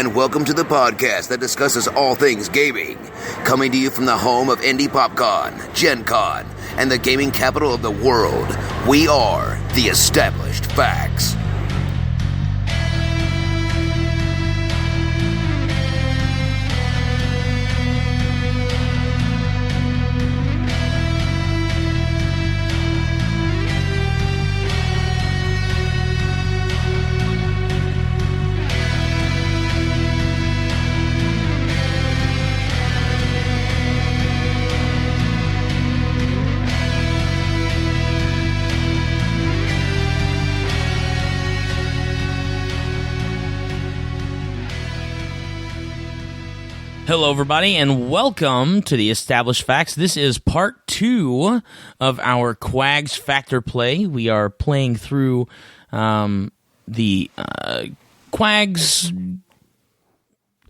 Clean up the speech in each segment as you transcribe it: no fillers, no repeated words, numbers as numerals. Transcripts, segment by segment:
and welcome to the podcast that discusses all things gaming. Coming to you from the home of Indy PopCon, GenCon, and the gaming capital of the world, we are the Established Facts. Hello, everybody, and welcome to the Established Facts. This is part 2 of our QAGS Factor Play. We are playing through the QAGS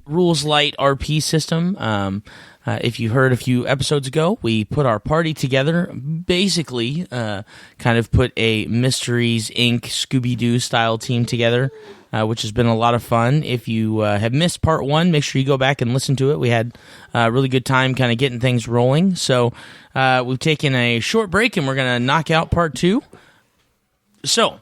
Rules Light RP system. If you heard a few episodes ago, we put our party together, basically kind of put a Mysteries, Inc. Scooby-Doo style team together, which has been a lot of fun. If you have missed part 1, make sure you go back and listen to it. We had a really good time kind of getting things rolling. So we've taken a short break, and we're going to knock out part 2. So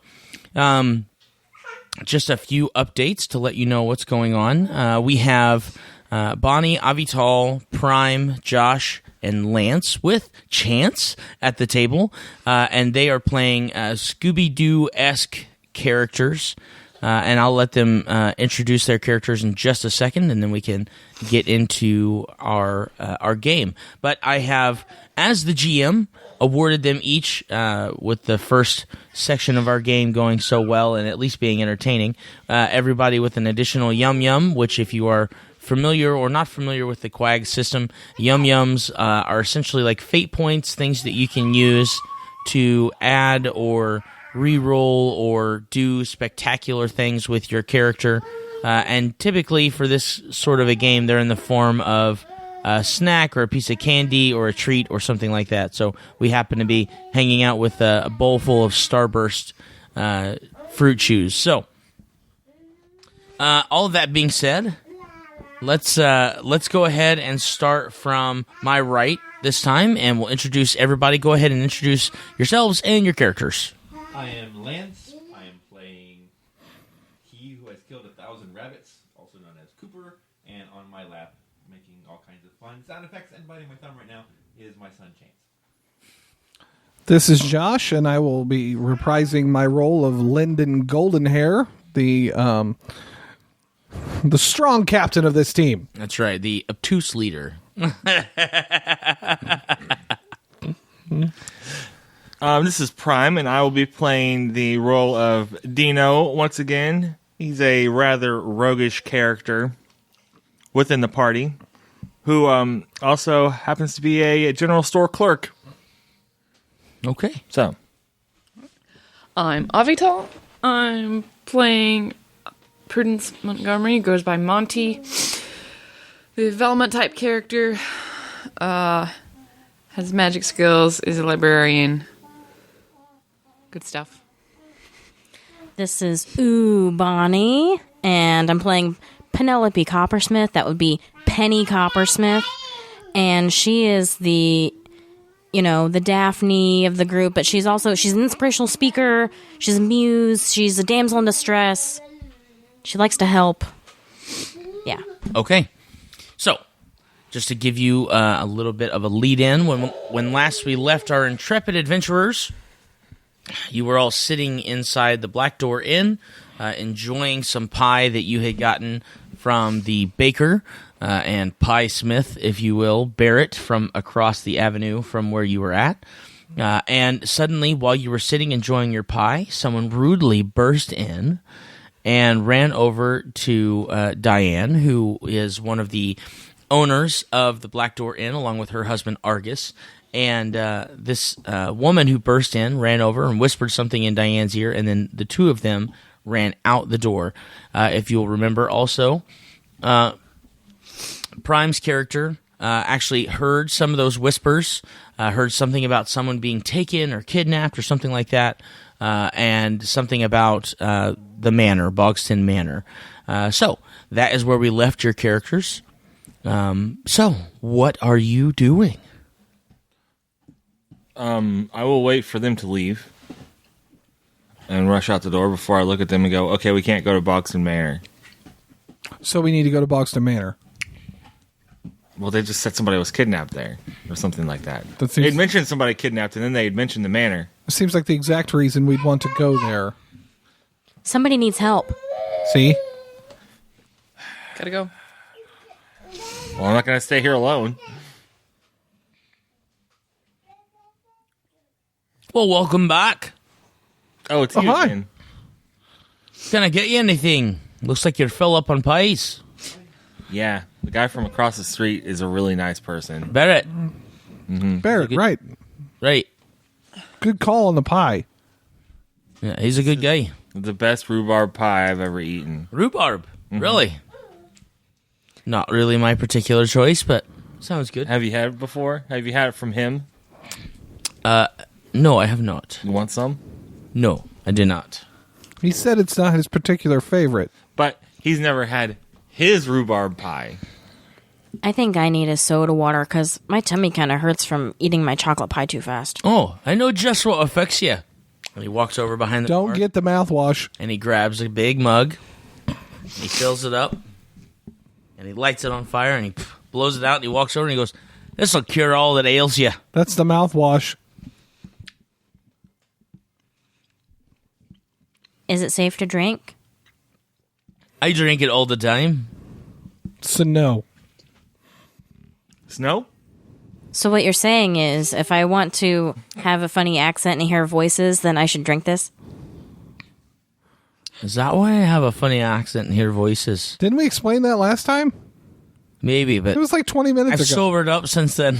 just a few updates to let you know what's going on. We have Bonnie, Avital, Prime, Josh, and Lance with Chance at the table, and they are playing Scooby-Doo-esque characters. And I'll let them introduce their characters in just a second, and then we can get into our game. But I have, as the GM, awarded them each, with the first section of our game going so well and at least being entertaining, everybody with an additional Yum Yum, which if you are familiar or not familiar with the QAGS system, Yum Yums are essentially like fate points, things that you can use to add or reroll or do spectacular things with your character, and typically for this sort of a game, they're in the form of a snack or a piece of candy or a treat or something like that. So we happen to be hanging out with a bowl full of Starburst fruit chews. So all of that being said, let's go ahead and start from my right this time, and we'll introduce everybody. Go ahead and introduce yourselves and your characters. I am Lance. I am playing he who has killed 1,000 rabbits, also known as Cooper, and on my lap, making all kinds of fun sound effects and biting my thumb right now, is my son Chance. This is Josh, and I will be reprising my role of Lyndon Goldenhair, the strong captain of this team. That's right, the obtuse leader. This is Prime, and I will be playing the role of Dino once again. He's a rather roguish character within the party, who also happens to be a general store clerk. Okay. So, I'm Avital. I'm playing Prudence Montgomery, goes by Monty. The development type character, has magic skills, is a librarian. Good stuff. This is Bonnie, and I'm playing Penelope Coppersmith. That would be Penny Coppersmith, and she is the Daphne of the group, but she's an inspirational speaker, she's a muse, she's a damsel in distress, she likes to help. Yeah. Okay. So, just to give you a little bit of a lead-in, when last we left our intrepid adventurers, you were all sitting inside the Black Door Inn, enjoying some pie that you had gotten from the baker and pie smith, if you will, Barrett, from across the avenue from where you were at. And suddenly, while you were sitting enjoying your pie, someone rudely burst in and ran over to Diane, who is one of the owners of the Black Door Inn, along with her husband Argus. And this woman who burst in ran over and whispered something in Diane's ear, and then the two of them ran out the door. If you'll remember also, Prime's character actually heard some of those whispers, heard something about someone being taken or kidnapped or something like that, and something about the manor, Bogston Manor. So that is where we left your characters. So what are you doing? I will wait for them to leave and rush out the door before I look at them and go, okay, we can't go to Boxton Manor. So we need to go to Boxton Manor. Well, they just said somebody was kidnapped there or something like that. That seems- They'd mentioned somebody kidnapped, and then they'd mentioned the manor. It seems like the exact reason we'd want to go there. Somebody needs help. See? Gotta go. Well, I'm not going to stay here alone. Well, welcome back. Oh, it's you hi. again. Can I get you anything? Looks like you're full up on pies. Yeah, the guy from across the street is a really nice person. Barrett. Barrett, right. Right. Good call on the pie. Yeah, he's a good guy. The best rhubarb pie I've ever eaten. Rhubarb. Really? Not really my particular choice, but sounds good. Have you had it before? Have you had it from him? No, I have not. You want some? No, I did not. He said it's not his particular favorite. But he's never had his rhubarb pie. I think I need a soda water because my tummy kind of hurts from eating my chocolate pie too fast. Oh, I know just what affects you. And he walks over behind the Don't bar, get the mouthwash. and he grabs a big mug. He fills it up, and he lights it on fire, and he blows it out, and he walks over, and he goes, "This will cure all that ails you." That's the mouthwash. Is it safe to drink? I drink it all the time. So no. Snow? So what you're saying is if I want to have a funny accent and hear voices, then I should drink this? Is that why I have a funny accent and hear voices? Didn't we explain that last time? Maybe, but It was like 20 minutes I've ago. sobered up since then.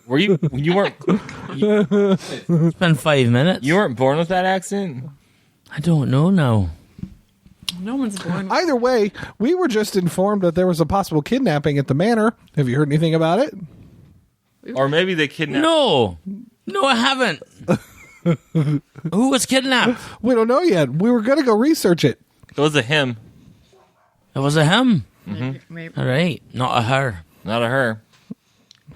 Were you weren't It's been 5 minutes. you weren't born with that accent? I don't know now. No one's born. Either way, we were just informed that there was a possible kidnapping at the manor. Have you heard anything about it? Or maybe they kidnapped No, I haven't. Who was kidnapped? We don't know yet. We were going to go research it. It was a him, It was a him. Maybe. All right, not a her. not a her.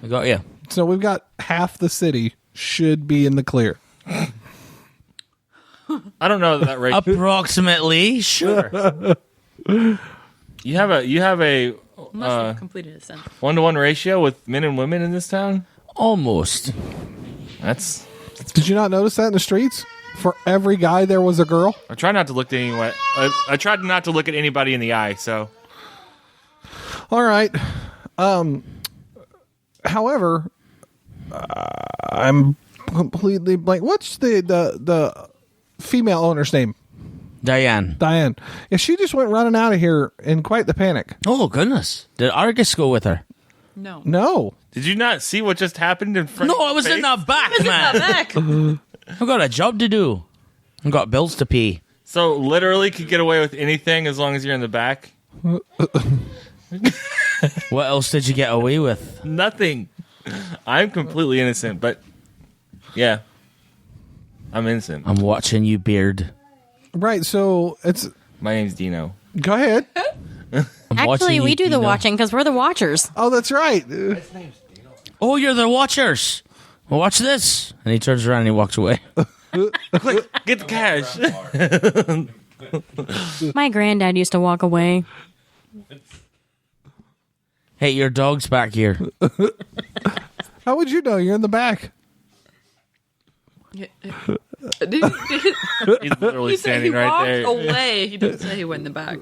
I got you. So we've got half the city should be in the clear. I don't know that right. Approximately, sure. You have a Unless they've completed a sentence. 1-to-1 ratio with men and women in this town. Almost. That's. Did you not notice that in the streets? For every guy, there was a girl. I try not to look at anyone. I tried not to look at anybody in the eye. So All right. However, I'm completely blank. What's the female owner's name? Diane. Diane. Yeah, she just went running out of here in quite the panic. Oh, goodness. Did Argus go with her? No. No. did you not see what just happened in front? No, of I your was in face? the back, man. Back. I've got a job to do. I've got bills to pay. So literally could get away with anything as long as you're in the back. What else did you get away with? Nothing. I'm completely innocent, but yeah, I'm innocent. I'm watching you, Beard. Right, so it's... My name's Dino. Go ahead. I'm Actually, watching we you, do the Dino. watching because we're the watchers. Oh, that's right. Oh, you're the watchers. Well, watch this. And he turns around and he walks away. Quick, get the cash. My granddad used to walk away. Hey, your dog's back here. How would you know? You're in the back. Did He's literally he said he standing right walked there. away. He didn't say he went in the back.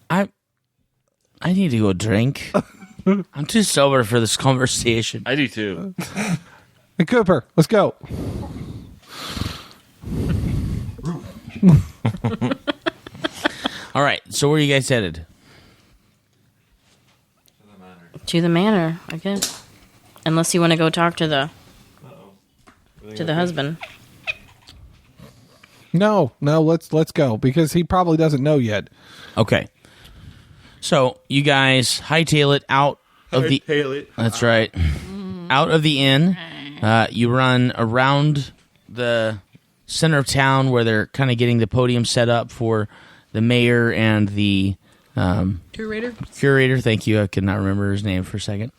I need to go drink. I'm too sober for this conversation. I do too. Hey, Cooper, let's go. All right, so where are you guys headed? To the manor, I guess. Unless you want to go talk to the husband. No, let's go because he probably doesn't know yet. Okay. So you guys hightail it out of the. That's right. Out of the inn. You run around the center of town where they're kind of getting the podium set up for mayor and the Curator? curator. Thank you. I could not remember his name for a second.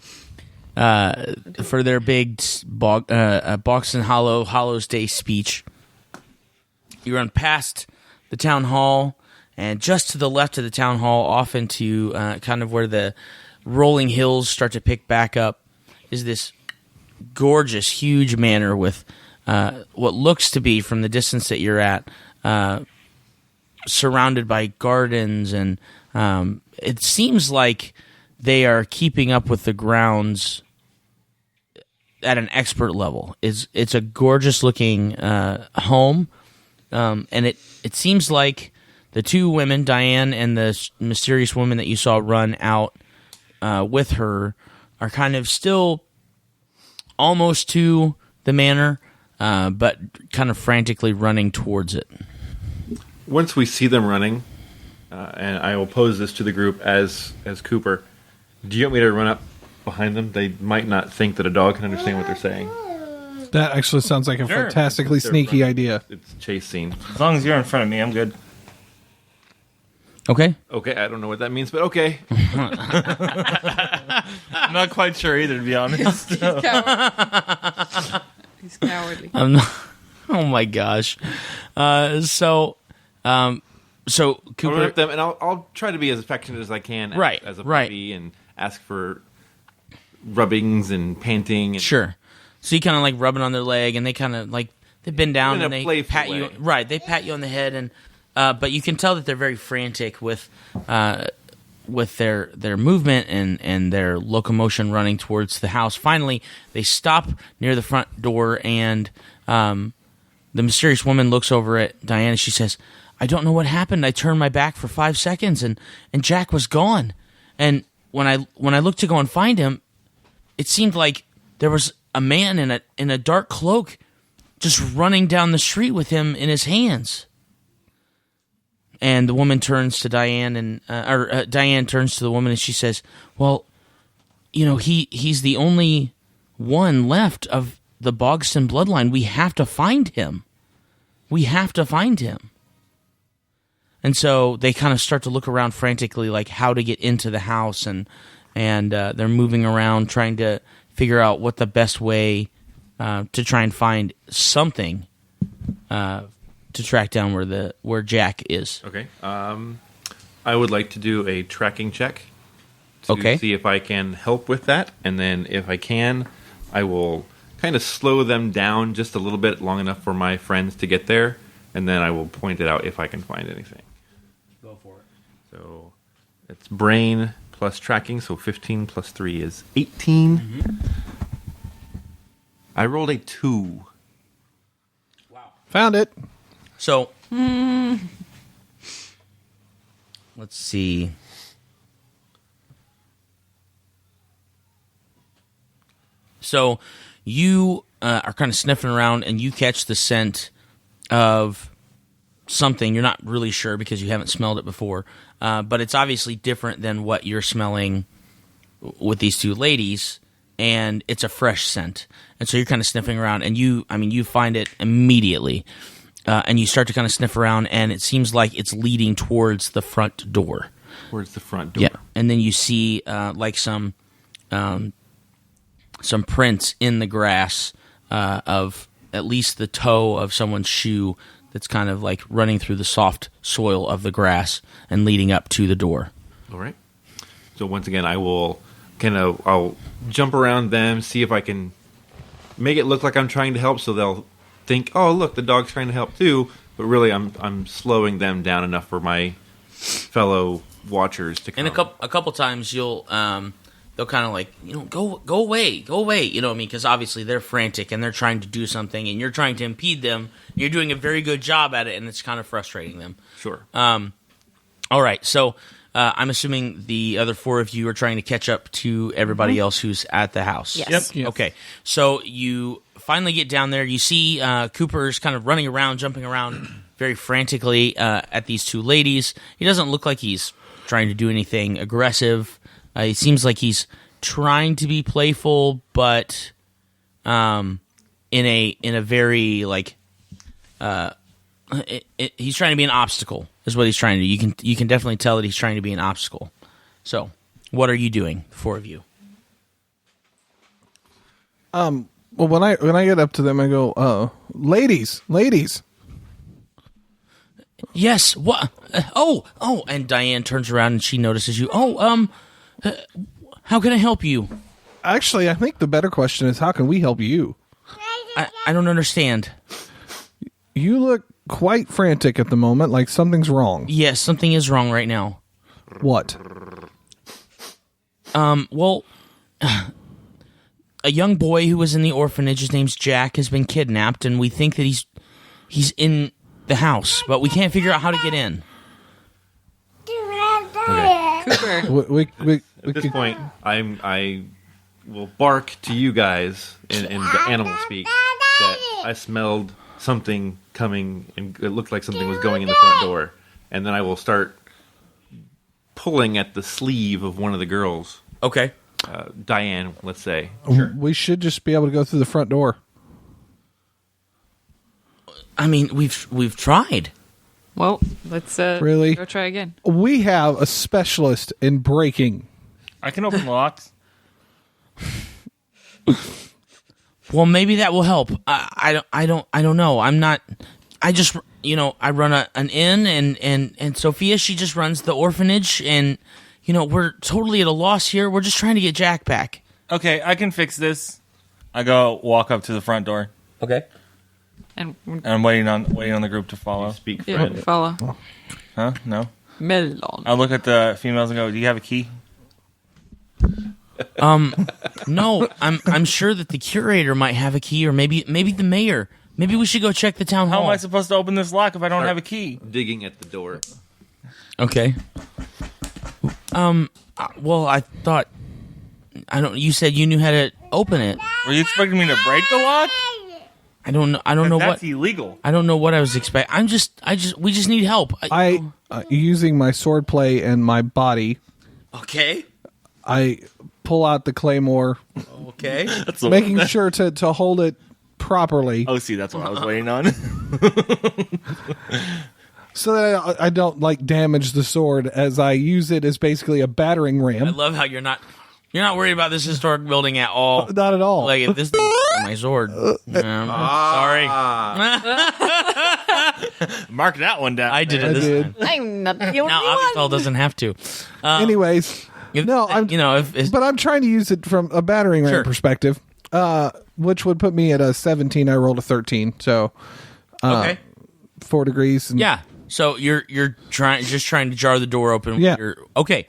For their big Boxing Hollows Day speech. You run past the town hall, and just to the left of the town hall, off into kind of where the rolling hills start to pick back up, is this gorgeous, huge manor with what looks to be, from the distance that you're at, surrounded by gardens, and it seems like they are keeping up with the grounds at an expert level. It's a gorgeous looking home, and it seems like the two women, Diane and the mysterious woman that you saw run out with her, are kind of still almost to the manor, but kind of frantically running towards it. Once we see them running, and I will pose this to the group as Cooper, do you want me to run up behind them? They might not think that a dog can understand what they're saying. That actually sounds like a Sure. fantastically sneaky idea. It's a chase scene. As long as you're in front of me, I'm good. Okay. Okay, I don't know what that means, but okay. I'm not quite sure either, to be honest. He's cowardly. I'm not, oh my gosh. So I'll run Cooper. up them, and I'll try to be as affectionate as I can Right, as a right. puppy, and ask for rubbings and panting. And Sure. So you kind of like rubbing on their leg, and they kind of like they bend down In a and they playful pat you. way. Right, they pat you on the head, and but you can tell that they're very frantic with their movement and their locomotion running towards the house. Finally, they stop near the front door, and the mysterious woman looks over at Diana. She says, "I don't know what happened. I turned my back for 5 seconds, and Jack was gone. And when I looked to go and find him, it seemed like there was a man in a dark cloak just running down the street with him in his hands." And the woman turns to Diane, or Diane turns to the woman, and she says, "Well, you know, he's the only one left of the Bogston bloodline. We have to find him. We have to find him." And so they kind of start to look around frantically, like how to get into the house, and they're moving around trying to figure out what the best way to try and find something to track down where Jack is. Okay. I would like to do a tracking check to Okay. see if I can help with that, and then if I can, I will kind of slow them down just a little bit, long enough for my friends to get there, and then I will point it out if I can find anything. Go for it. So it's brain plus tracking, so 15 plus 3 is 18. Mm-hmm. I rolled a 2. Found it. So, let's see. So, you are kind of sniffing around, and you catch the scent of something. You're not really sure because you haven't smelled it before, but it's obviously different than what you're smelling with these two ladies, and it's a fresh scent. And so you're kind of sniffing around, and you find it immediately. And you start to kind of sniff around, and it seems like it's leading towards the front door. Towards the front door. Yeah, and then you see like some prints in the grass of at least the toe of someone's shoe that's kind of like running through the soft soil of the grass and leading up to the door. All right. So once again, I'll jump around them, see if I can make it look like I'm trying to help, so they'll think, "Oh, look, the dog's trying to help too." But really, I'm slowing them down enough for my fellow watchers to come. And a couple times they'll kind of like, go away, you know what I mean? Because obviously they're frantic and they're trying to do something, and you're trying to impede them. You're doing a very good job at it, and it's kind of frustrating them. Sure. All right, so I'm assuming the other 4 of you are trying to catch up to everybody else who's at the house. Yes. Yep. Okay, so you finally get down there. You see Cooper's kind of running around, jumping around very frantically at these two ladies. He doesn't look like he's trying to do anything aggressive. It seems like he's trying to be playful, but in a very like he's trying to be an obstacle is what he's trying to do. You can definitely tell that he's trying to be an obstacle. So, what are you doing, the four of you? Well, when I get up to them, I go, ladies. Yes. What? Oh. And Diane turns around and she notices you. How can I help you? Actually, I think the better question is, how can we help you? I don't understand. You look quite frantic at the moment, like something's wrong. Yes, something is wrong right now. What? Well, a young boy who was in the orphanage, his name's Jack, has been kidnapped, and we think that he's in the house, but we can't figure out how to get in. Cooper. At this point, I will bark to you guys in animal speak that I smelled something coming, and it looked like something was going in the front door. And then I will start pulling at the sleeve of one of the girls. Okay. Diane, let's say. We should just be able to go through the front door. I mean, we've tried. Well, let's Really? go try again. We have a specialist in breaking. I can open locks. Well, maybe that will help. I don't know. I'm not. I just I run an inn, and Sophia, she just runs the orphanage, and we're totally at a loss here. We're just trying to get Jack back. Okay, I can fix this. I go walk up to the front door. Okay. And I'm waiting on the group to follow. Speak yeah, friend. follow. Huh? No. Melon. I look at the females and go, "Do you have a key?" No, I'm sure that the curator might have a key, or maybe the mayor. Maybe we should go check the town hall. How am I supposed to open this lock if I don't have a key? Digging at the door. Okay. Well, I thought you said you knew how to open it. Were you expecting me to break the lock? I don't know That's what. illegal. I don't know what I was expecting. We just need help. I using my swordplay and my body, Okay. I pull out the claymore, Okay. making sure to hold it properly, Oh, see, that's what I was waiting on. so that I don't damage the sword, as I use it as basically a battering I ram. love how you're not worried about this historic building at all. Not at all. Like if this thing my sword. Sorry. Mark that one down. I did I it this did. time. I'm not the only Now Avital doesn't have to. Anyways, no, but I'm trying to use it from a battering ram Sure. perspective, which would put me at a 17. I rolled a 13, so Okay. 4 degrees. And Yeah. So you're trying to jar the door open. Yeah. Okay.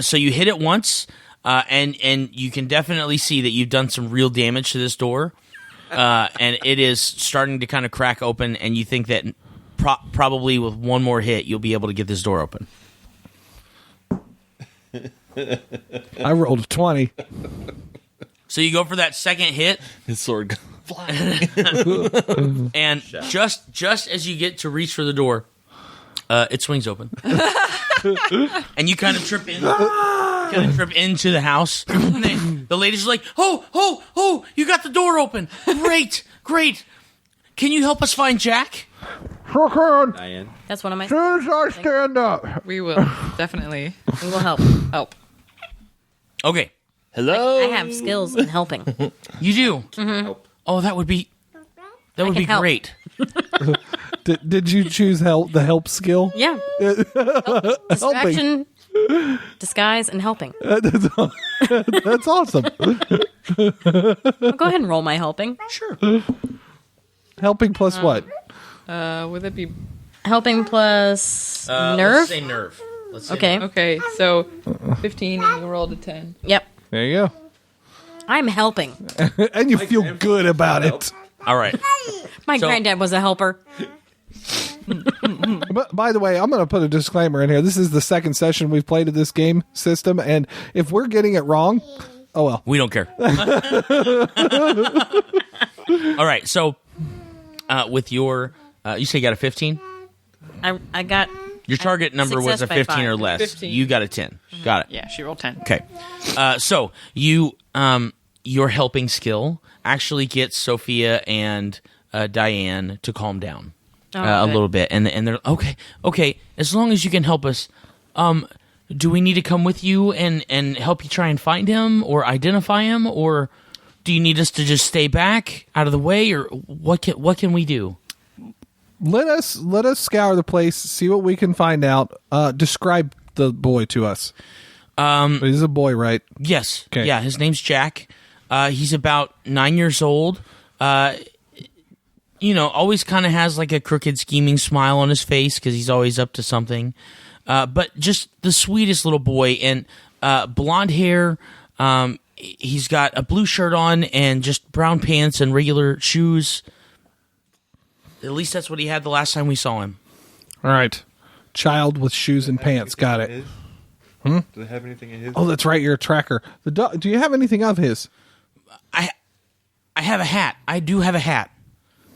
So you hit it once, and you can definitely see that you've done some real damage to this door, and it is starting to kind of crack open. And you think that probably with one more hit, you'll be able to get this door open. I rolled a 20. So you go for that second hit, His sword. and just as you get to reach for the door, it swings open, and you kind of trip in. Trip into the house. And then the ladies are like, "Oh! You got the door open! Great! Can you help us find Jack?" Diane. That's one of my. As soon as I stand up. We will definitely We will help. help. Okay, Hello. I have skills in helping. you do. Help. Oh, that would be can help. great. Did you choose the help skill? Yeah. Distraction, disguise, and helping. That's awesome. I'll go ahead and roll my helping. Sure. Helping plus what? Would that be Helping plus Let's nerve. say nerve. Let's say Okay. okay? So 15, and you rolled a 10. Yep. There you go. I'm helping. And you feel good about it. All right. My So- granddad was a helper. But by the way, I'm going to put a disclaimer in here. This is the second session we've played of this game system, and if we're getting it wrong, oh well. We don't care. All right. So, with your, you say you got a 15? I got. Your target number was a Success by 15 or 5. less. 15. You got a 10. Got it. Yeah, she rolled 10. Okay. So you, your helping skill actually gets Sophia and Diane to calm down. a good. little bit, and they're okay. As long as you can help us, do we need to come with you and help you try and find him or identify him, or do you need us to just stay back out of the way, or what can we do? Let us scour the place, see what we can find out. Describe the boy to us. He's a boy, right? Yes. Okay. Yeah, his name's Jack. He's about 9 years old. Always kind of has like a crooked, scheming smile on his face because he's always up to something. But just the sweetest little boy, and blonde hair. He's got a blue shirt on and just brown pants and regular shoes. At least that's what he had the last time we saw him. All right. Child with shoes and pants. Got it. Do they have anything in his? Oh, that's right. You're a tracker. The dog. Do you have anything of his? I have a hat. I do have a hat.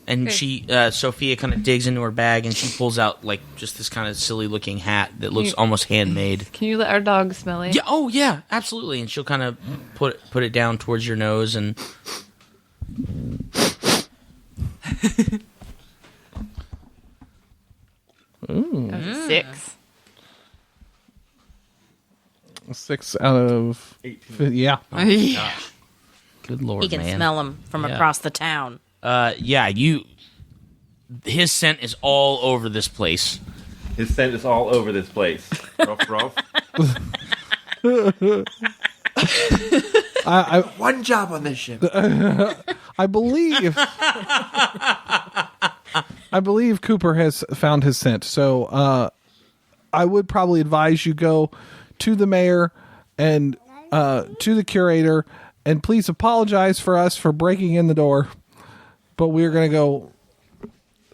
And she, Sophia, kind of digs into her bag and she pulls out like just this kind of silly looking hat that looks almost handmade. Can you let our dog smell it? Yeah. Oh, yeah. Absolutely. And she'll kind of put it down towards your nose and. That's 6. 6 out of 18. Yeah. Yeah. Good Lord, He can man. smell them from across the town. His scent is all over this place. His scent is all over this place. Ruff, ruff. One job on this ship. I believe Cooper has found his scent. So I would probably advise you go to the mayor and to the curator and please apologize for us for breaking in the door. But we're going to go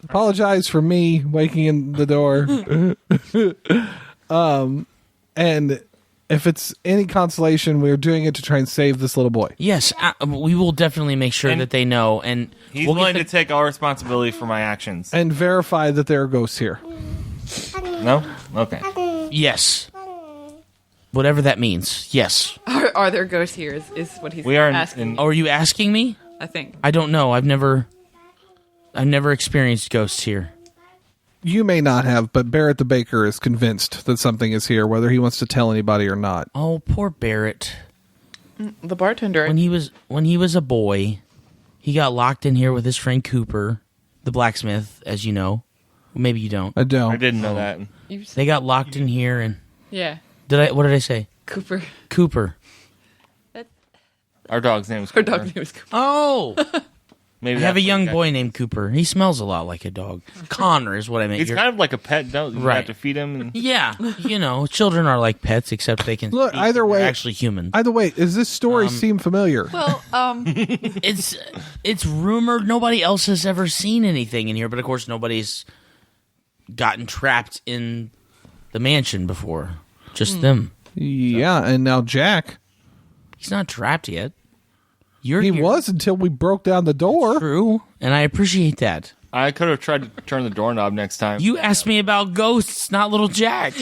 apologize for me waking in the door. And if it's any consolation, we're doing it to try and save this little boy. Yes, we will definitely make sure And that they know. And He's we'll willing get to take all responsibility for my actions. And verify that there are ghosts here. No? Okay. Yes. Whatever that means. Yes. Are there ghosts here? Is what he's We are asking. Oh, are you asking me? I think. I don't know. I've never experienced ghosts here. You may not have, but Barrett the baker is convinced that something is here, whether he wants to tell anybody or not. Oh, poor Barrett. The bartender. When he was a boy, he got locked in here with his friend Cooper, the blacksmith, as you know. Maybe you don't. I don't. I didn't know that. They got locked in here, and Yeah. what did I say? Cooper. Cooper. Our dog's name is Her Cooper. dog's name is Cooper. Oh, Maybe I have a that's young what boy named Cooper. He smells a lot like a dog. Connor is what I meant. He's kind of like a pet, don't you? Right. Have to feed him. And... Yeah, children are like pets, except they can. Look, speak. either way- They're actually human. Either way, does this story seem familiar? Well, It's rumored. Nobody else has ever seen anything in here, but of course, nobody's gotten trapped in the mansion before. Just them. Yeah, and now Jack. He's not trapped yet. You're He here. was until we broke down the door. True, and I appreciate that. I could have tried to turn the doorknob next time. You asked me about ghosts, not little Jack.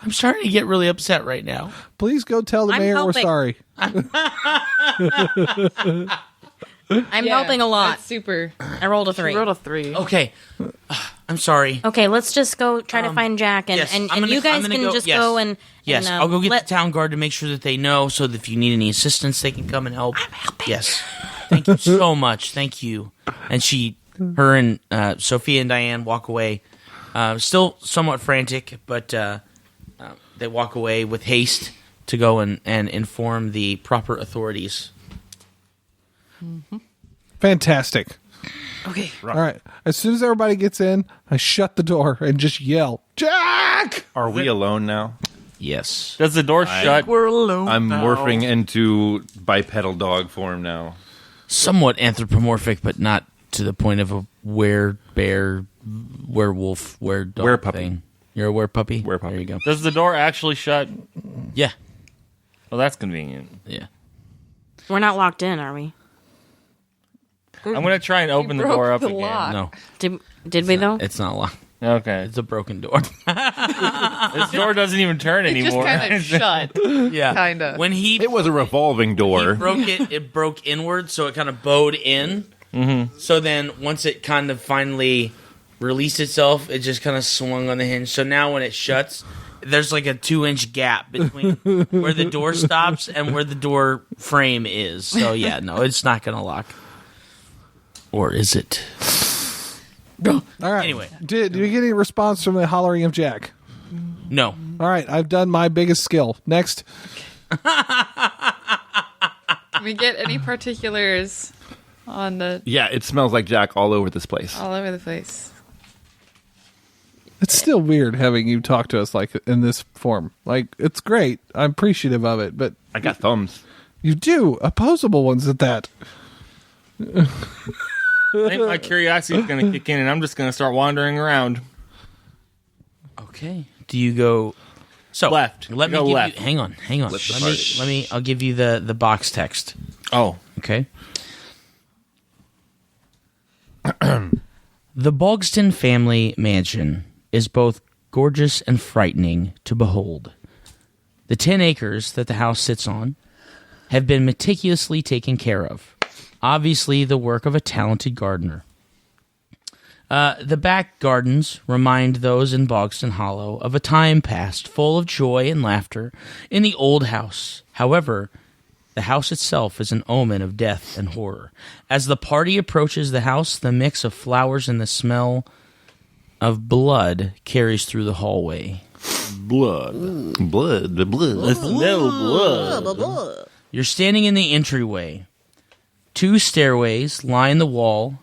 I'm starting to get really upset right now. Please go tell the I'm mayor helping. we're sorry. I'm helping a lot. That's super. I rolled a 3. Rolled a 3. Okay, I'm sorry. Okay, let's just go try to find Jack, and, yes, and, I'm and gonna- you I'm guys gonna can go- just yes. go and Yes, and, I'll go get let- the town guard to make sure that they know, so that if you need any assistance, they can come and help. I'm helping. Yes, thank you so much. Thank you. And her and Sophia and Diane walk away, still somewhat frantic, but they walk away with haste to go and inform the proper authorities. Fantastic. Okay. All right. As soon as everybody gets in, I shut the door and just yell, Jack! Are we alone now? Yes. Does the door shut? We're alone. I'm morphing into bipedal dog form now. Somewhat anthropomorphic, but not to the point of a bear, werewolf, dog Werepuppy. thing. You're a werepuppy? Werepuppy. There you go. Does the door actually shut? Yeah. Well, that's convenient. Yeah. We're not locked in, are we? I'm going to try and open the broke door up the again. lock. No, Did we though? it's not locked. Okay. It's a broken door. This door doesn't even turn It just anymore. kind of shut. Yeah. Kinda. When he It was a revolving door. broke it broke inward, so it kind of bowed in. Mm-hmm. So then once it kind of finally released itself, it just kind of swung on the hinge. So now when it shuts, there's like a 2-inch gap between where the door stops and where the door frame is. So yeah, no, it's not going to lock. Or is it? All right. Anyway. Did you get any response from the hollering of Jack? No. All right. I've done my biggest skill. Next. Can we get any particulars on the Yeah, it smells like Jack all over this place. all over the place? It's still weird having you talk to us like in this form. Like, it's great. I'm appreciative of it, but I got thumbs. you do opposable ones at that. I think my curiosity is going to kick in, and I'm just going to start wandering around. Okay. Do you go... So, Left. Let me Go give left. you... Hang on. Flip the party. Let me... I'll give you the box text. Oh. Okay. The Bogston family mansion is both gorgeous and frightening to behold. The 10 acres that the house sits on have been meticulously taken care of. Obviously the work of a talented gardener. The back gardens remind those in Bogston Hollow of a time past full of joy and laughter in the old house. However, the house itself is an omen of death and horror. As the party approaches the house, the mix of flowers and the smell of blood carries through the hallway. Blood. The blood. No blood. You're standing in the entryway. 2 stairways line the wall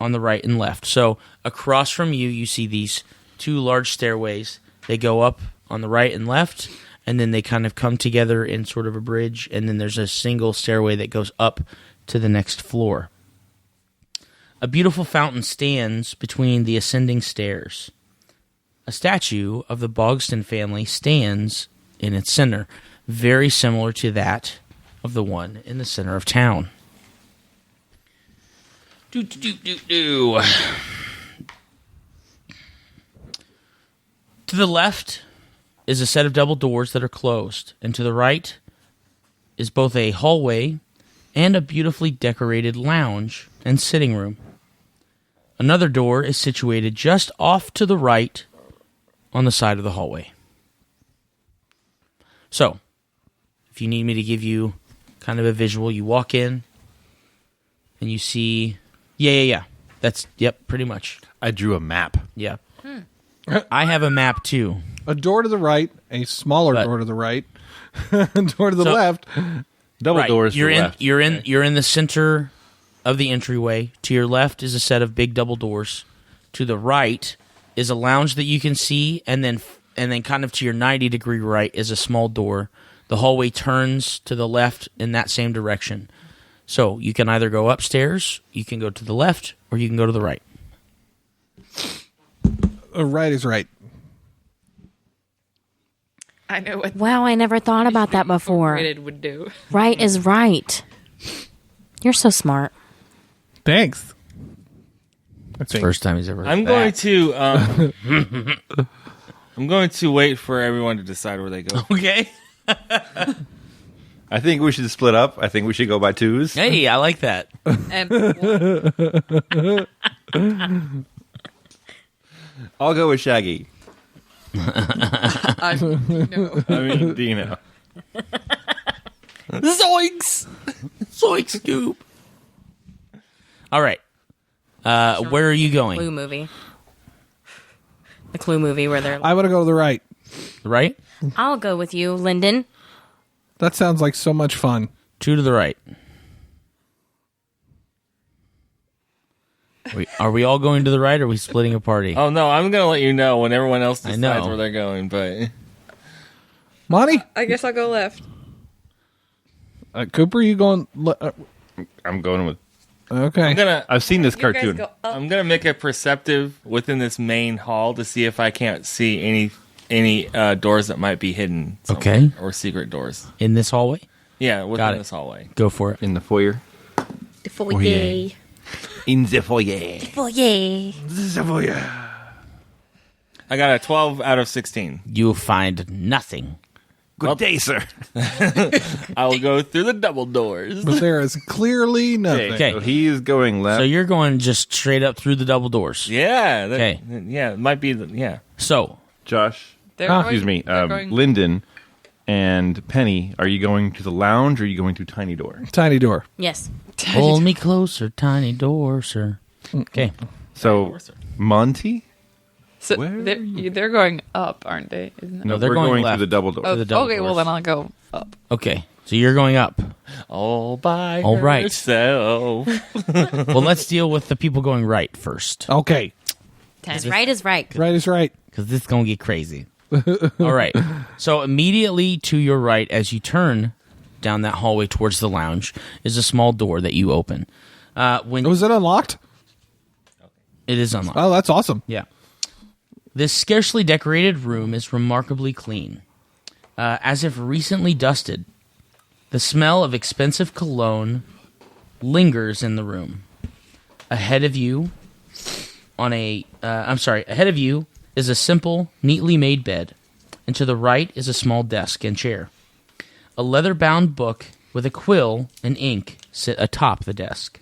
on the right and left. So across from you, you see these 2 large stairways. They go up on the right and left, and then they kind of come together in sort of a bridge, and then there's a single stairway that goes up to the next floor. A beautiful fountain stands between the ascending stairs. A statue of the Bogston family stands in its center, very similar to that of the one in the center of town. To the left is a set of double doors that are closed, and to the right is both a hallway and a beautifully decorated lounge and sitting room. Another door is situated just off to the right on the side of the hallway. So, if you need me to give you kind of a visual, you walk in and you see... Yeah. Pretty much. I drew a map. Yeah. I have a map too. A door to the right, a smaller door to the right, a door to the left. Double Right. doors You're to the in. left. You're in the center of the entryway. To your left is a set of big double doors. To the right is a lounge that you can see, and then kind of to your 90-degree right is a small door. The hallway turns to the left in that same direction. So you can either go upstairs, you can go to the left, or you can go to the right. Right is right. I know what Wow, I never thought about that before. Incorporated would do. Right is right. You're so smart. Thanks. It's the first time he's ever heard I'm that. going to wait for everyone to decide where they go. Okay. I think we should split up. I think we should go by twos. Hey, I like that. And I'll go with Shaggy. no. I mean, Dino. Zoinks! Zoinks scoop. All right. Where are you Clue going? movie. The Clue movie where they're. I want to go to the right. Right? I'll go with you, Lyndon. That sounds like so much fun. 2 to the right. Are we all going to the right, or are we splitting a party? Oh, no, I'm going to let you know when everyone else I decides know. where they're going, but... Monty? I guess I'll go left. Cooper, you going... I'm going with. okay. I've seen this You guys cartoon. go up. I'm gonna make a perceptive within this main hall to see if I can't see any doors that might be hidden. somewhere, Okay. or secret doors. In this hallway? Yeah, Got within it. this hallway. Go for it. In the foyer. The foyer. In the foyer. Foyer. I got a 12 out of 16. You'll find nothing. Good day, sir. I will go through the double doors. But there is clearly nothing. Okay. So he is going left. So you're going just straight up through the double doors. Yeah. Okay. Yeah, it might be. Yeah. So, Josh, They're going- excuse me, they're going- Lyndon and Penny, are you going to the lounge or are you going to Tiny Door? Tiny door. Yes. hold me closer, tiny door, sir. Okay. So, Monty? So Where they're going up, aren't they? Isn't it? No, they're we're going going left. through the double door. Oh, the double okay, well doors. then I'll go up. Okay. So you're going up. All by All right. herself. Well, let's deal with the people going right first, Okay. Because right is right. Right is right. because this is going to get crazy. All right. So immediately to your right, as you turn down that hallway towards the lounge, is a small door that you open. When Was it unlocked? it is unlocked. Oh, that's awesome. Yeah. This scarcely decorated room is remarkably clean, as if recently dusted. The smell of expensive cologne lingers in the room. Ahead of you, ahead of you is a simple, neatly made bed, and to the right is a small desk and chair. A leather-bound book with a quill and ink sit atop the desk.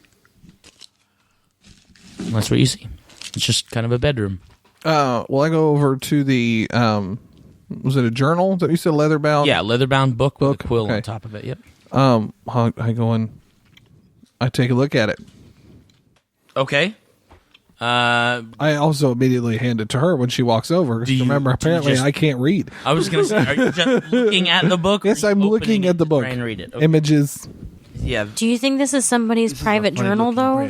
And that's what you see. It's just kind of a bedroom. Well, I go over to the, was it a journal that you said leather bound? Yeah, leather-bound book with Book, a quill okay. on top of it. Yep. I go in, I take a look at it. Okay. I also immediately hand it to her when she walks over. 'Cause Do you- remember, do you apparently just- I can't read. I was going to say, are you just looking at the book? or Yes, are you I'm opening looking it at the to book. Try and read it. Okay. Images. Yeah. Do you think this is somebody's private journal, though?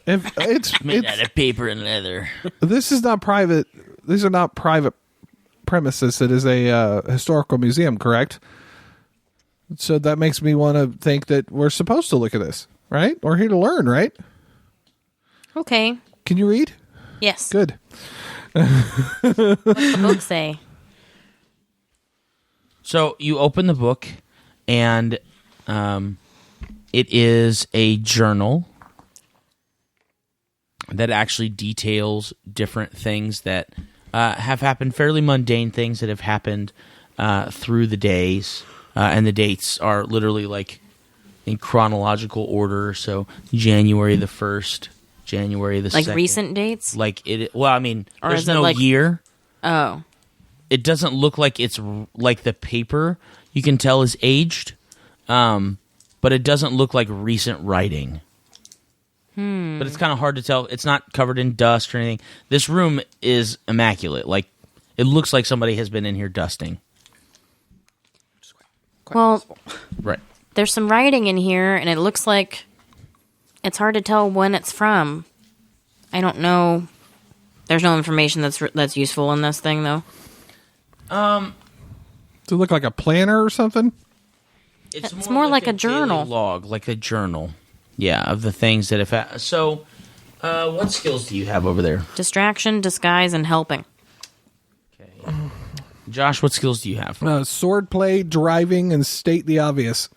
It's Made out of paper and leather. this is not private. These are not private premises. It is a historical museum, correct? So that makes me want to think that we're supposed to look at this, right? We're here to learn, right? Okay. Can you read? Yes. Good. What's the book say? So you open the book, and it is a journal that actually details different things that have happened, fairly mundane things that have happened through the days. And the dates are literally like in chronological order. So January the 1st, January the 2nd. Like recent dates? Like it. Well, I mean, Or there's is it no like- year. Oh. It doesn't look like it's like the paper you can tell is aged, but it doesn't look like recent writing. But it's kind of hard to tell. It's not covered in dust or anything. This room is immaculate. Like it looks like somebody has been in here dusting. Well, Right. there's some writing in here, and it looks like it's hard to tell when it's from. I don't know. There's no information that's useful in this thing, though. Does it look like a planner or something? It's more like a daily journal. log, like a journal. Yeah, of the things that have. So, what skills do you have over there? Distraction, disguise, and helping. Okay. Josh, what skills do you have? Swordplay, driving, and state the obvious.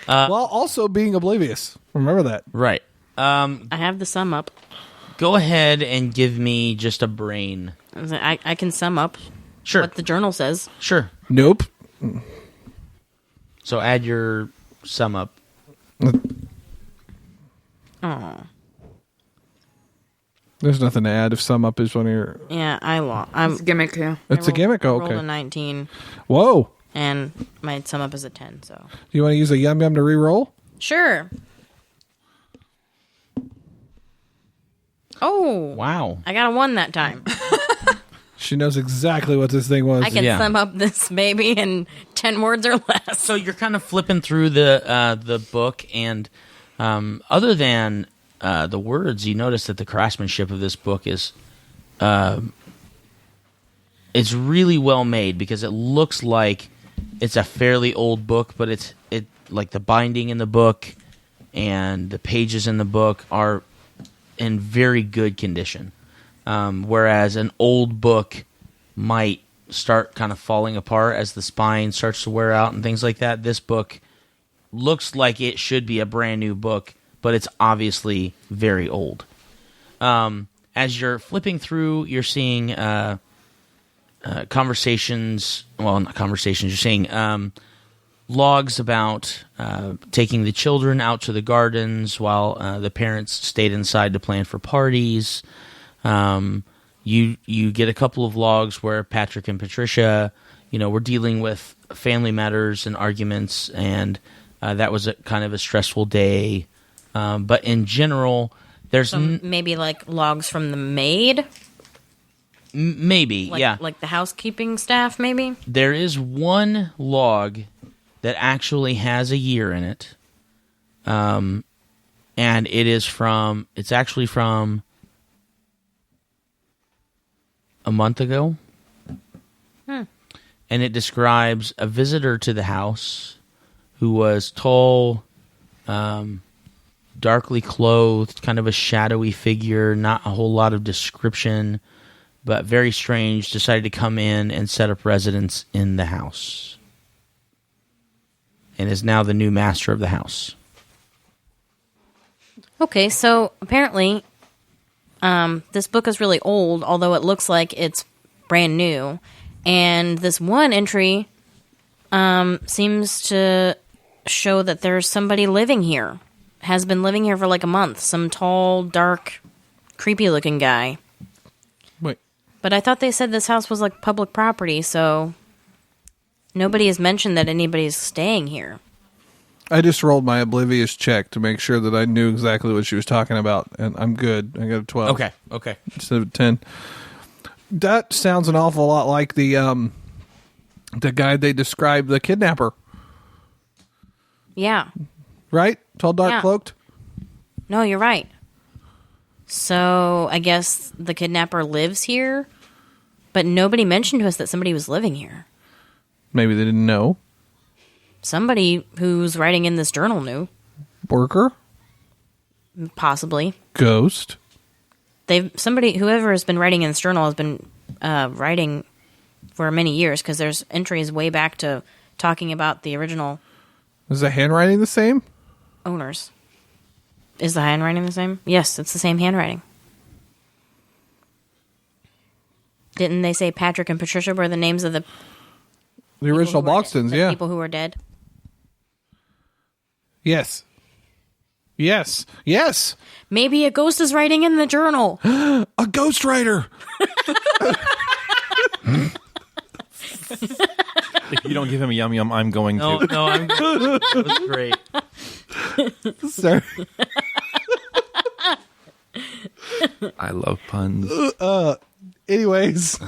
While also being oblivious. Remember that. Right. I have the sum up. Go ahead and give me just a brain. I can sum up Sure. what the journal says. Sure. Nope. So add your sum up. Oh. There's nothing to add if sum up is one of your... Yeah, It's a gimmick, yeah. It's a gimmick? Oh, I rolled okay. a 19, Whoa. and my sum up is a 10, so. Do you want to use a yum yum to re-roll? Sure. Oh, Wow. I got a 1 that time. She knows exactly what this thing was. I can Yeah. sum up this baby in 10 words or less. So you're kind of flipping through the book, and other than the words, you notice that the craftsmanship of this book is it's really well made because it looks like it's a fairly old book, but it like the binding in the book and the pages in the book are in very good condition. Whereas an old book might start kind of falling apart as the spine starts to wear out and things like that. This book looks like it should be a brand new book, but it's obviously very old. And as you're flipping through, you're seeing conversations. Well, not conversations. You're seeing logs about taking the children out to the gardens while the parents stayed inside to plan for parties. You get a couple of logs where Patrick and Patricia, were dealing with family matters and arguments, and that was kind of a stressful day. But in general, there's maybe like logs from the maid. Maybe, yeah, like the housekeeping staff. Maybe there is one log that actually has a year in it, and it's actually from a month ago. And it describes a visitor to the house who was tall, darkly clothed, kind of a shadowy figure, not a whole lot of description, but very strange, decided to come in and set up residence in the house. And is now the new master of the house. Okay, so apparently this book is really old, although it looks like it's brand new. And this one entry seems to show that there's somebody living here. Has been living here for like a month. Some tall, dark, creepy-looking guy. Wait. But I thought they said this house was like public property, so nobody has mentioned that anybody's staying here. I just rolled my oblivious check to make sure that I knew exactly what she was talking about, and I'm good. I got a 12. Okay. Instead of 10. That sounds an awful lot like the guy they described, the kidnapper. Yeah. Right? Tall, dark, Yeah. cloaked? No, you're right. So I guess the kidnapper lives here, but nobody mentioned to us that somebody was living here. Maybe they didn't know. Somebody who's writing in this journal knew. Worker? Possibly. Ghost? Whoever has been writing in this journal has been writing for many years, because there's entries way back to talking about the original Is the handwriting the same? owners. Is the handwriting the same? Yes, it's the same handwriting. Didn't they say Patrick and Patricia were the names of the original Boxtons, yeah. people who were dead? Yes. Maybe a ghost is writing in the journal. A ghostwriter. If you don't give him a yum yum, I'm going to. No, I'm good. That was great. Sorry. I love puns. Anyways.